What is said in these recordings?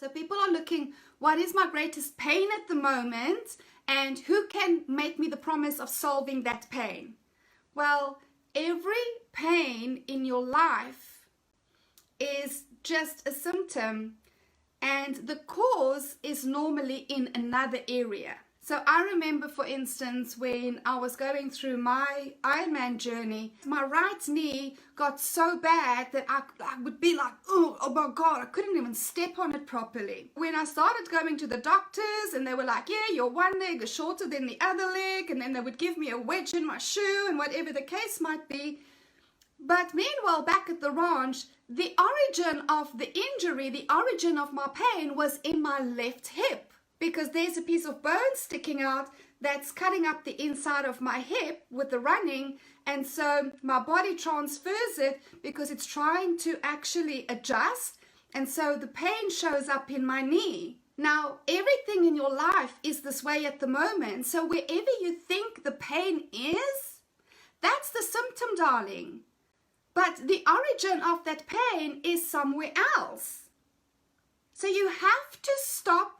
So people are looking, what is my greatest pain at the moment, and who can make me the promise of solving that pain? Well, every pain in your life is just a symptom, and the cause is normally in another area. So I remember, for instance, when I was going through my Ironman journey, my right knee got so bad that I would be like, oh my God, I couldn't even step on it properly. When I started going to the doctors and they were like, yeah, your one leg is shorter than the other leg, and then they would give me a wedge in my shoe and whatever the case might be. But meanwhile, back at the ranch, the origin of the injury, the origin of my pain was in my left hip, because there's a piece of bone sticking out that's cutting up the inside of my hip with the running, and so my body transfers it because it's trying to actually adjust, and so the pain shows up in my knee. Now, everything in your life is this way at the moment, so wherever you think the pain is, that's the symptom, darling. But the origin of that pain is somewhere else. So you have to stop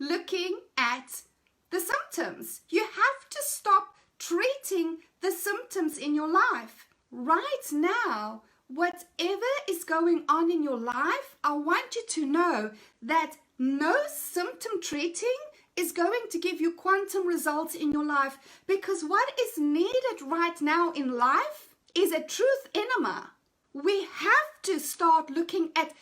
looking at the symptoms. You have to stop treating the symptoms in your life. Right now, whatever is going on in your life, I want you to know that no symptom treating is going to give you quantum results in your life, because what is needed right now in life is a truth enema. We have to start looking at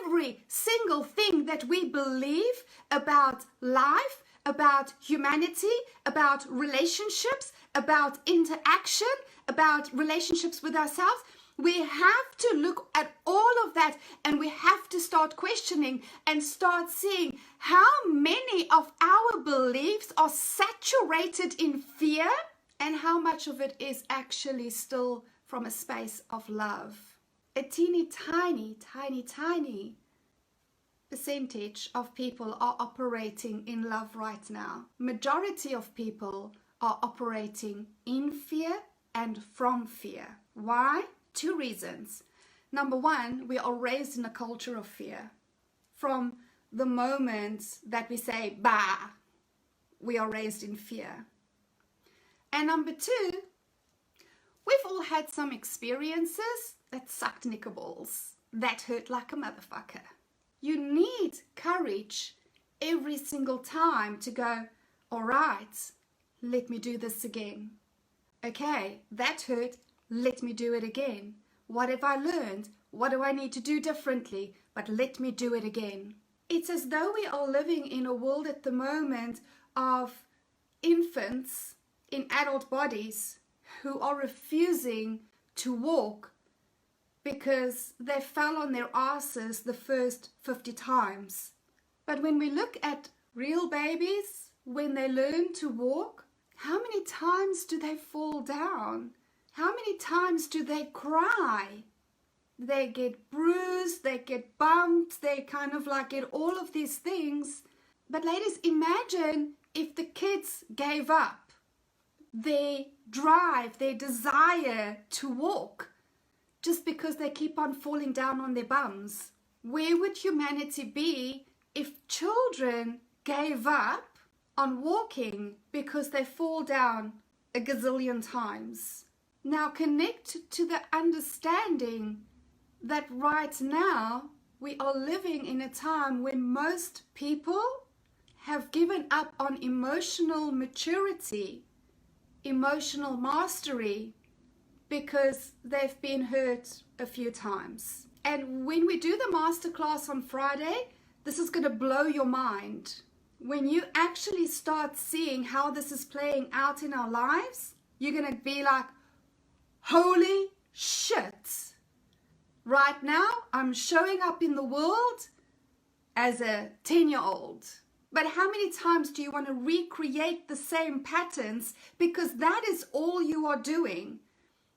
every single thing that we believe about life, about humanity, about relationships, about interaction, about relationships with ourselves. We have to look at all of that, and we have to start questioning and start seeing how many of our beliefs are saturated in fear and how much of it is actually still from a space of love. A teeny tiny percentage of people are operating in love right now. Majority of people are operating in fear and from fear. Why? Two reasons. Number one, we are raised in a culture of fear. From the moment that we say, bah, we are raised in fear. And number two, we've all had some experiences that sucked knickerballs, that hurt like a motherfucker. You need courage every single time to go, all right, let me do this again. Okay, that hurt, let me do it again. What have I learned? What do I need to do differently? But let me do it again. It's as though we are living in a world at the moment of infants in adult bodies who are refusing to walk because they fell on their asses the first 50 times. But when we look at real babies, when they learn to walk, how many times do they fall down? How many times do they cry? They get bruised, they get bumped, they kind of like get all of these things. But ladies, imagine if the kids gave up their drive, their desire to walk, just because they keep on falling down on their bums. Where would humanity be if children gave up on walking because they fall down a gazillion times? Now connect to the understanding that right now we are living in a time when most people have given up on emotional maturity, emotional mastery, because they've been hurt a few times. And when we do the masterclass on Friday, this is going to blow your mind. When you actually start seeing how this is playing out in our lives, you're going to be like, holy shit. Right now, I'm showing up in the world as a 10-year-old. But how many times do you want to recreate the same patterns? Because that is all you are doing.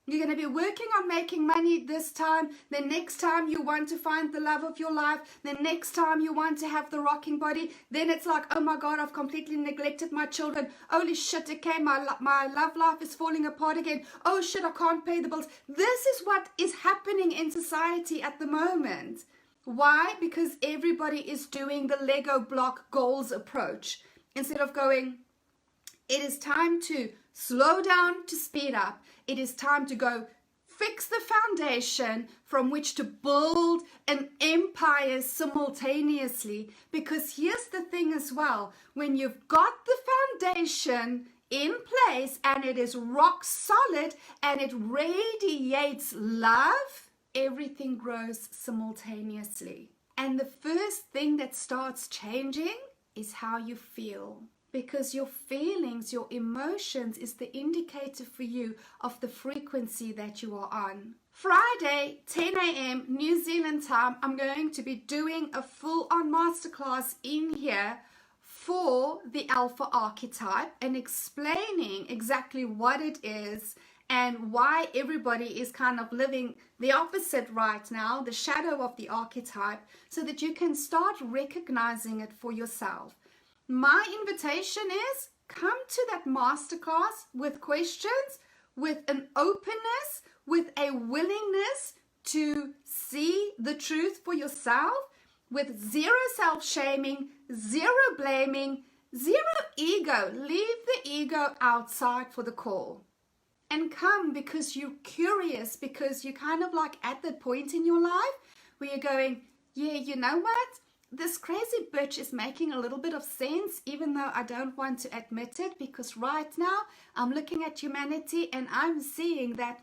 You're going to be working on making money this time. The next time you want to find the love of your life. The next time you want to have the rocking body. Then it's like, oh my God, I've completely neglected my children. Holy shit, okay, my love life is falling apart again. Oh shit, I can't pay the bills. This is what is happening in society at the moment. Why? Because everybody is doing the Lego block goals approach. Instead of going, it is time to slow down to speed up. It is time to go fix the foundation from which to build an empire simultaneously. Because here's the thing as well, when you've got the foundation in place and it is rock solid and it radiates love, everything grows simultaneously. And the first thing that starts changing is how you feel. Because your feelings, your emotions is the indicator for you of the frequency that you are on. Friday, 10 a.m. New Zealand time, I'm going to be doing a full-on masterclass in here for the Alpha archetype and explaining exactly what it is and why everybody is kind of living the opposite right now, the shadow of the archetype, so that you can start recognizing it for yourself. My invitation is, come to that masterclass with questions, with an openness, with a willingness to see the truth for yourself, with zero self-shaming, zero blaming, zero ego. Leave the ego outside for the call. And come because you're curious, because you're kind of like at the point in your life where you're going, yeah, you know what? This crazy bitch is making a little bit of sense, even though I don't want to admit it, because right now I'm looking at humanity and I'm seeing that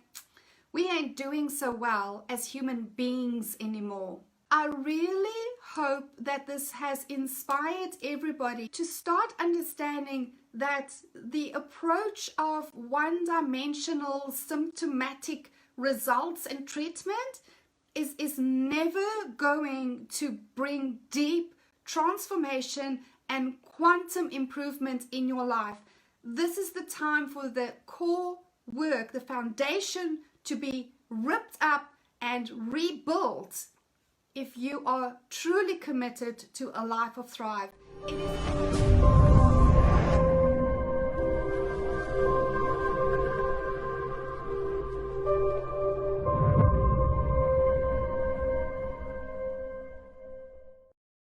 we ain't doing so well as human beings anymore. I really hope that this has inspired everybody to start understanding that the approach of one-dimensional symptomatic results and treatment is never going to bring deep transformation and quantum improvement in your life. This is the time for the core work, the foundation, to be ripped up and rebuilt if you are truly committed to a life of thrive. It is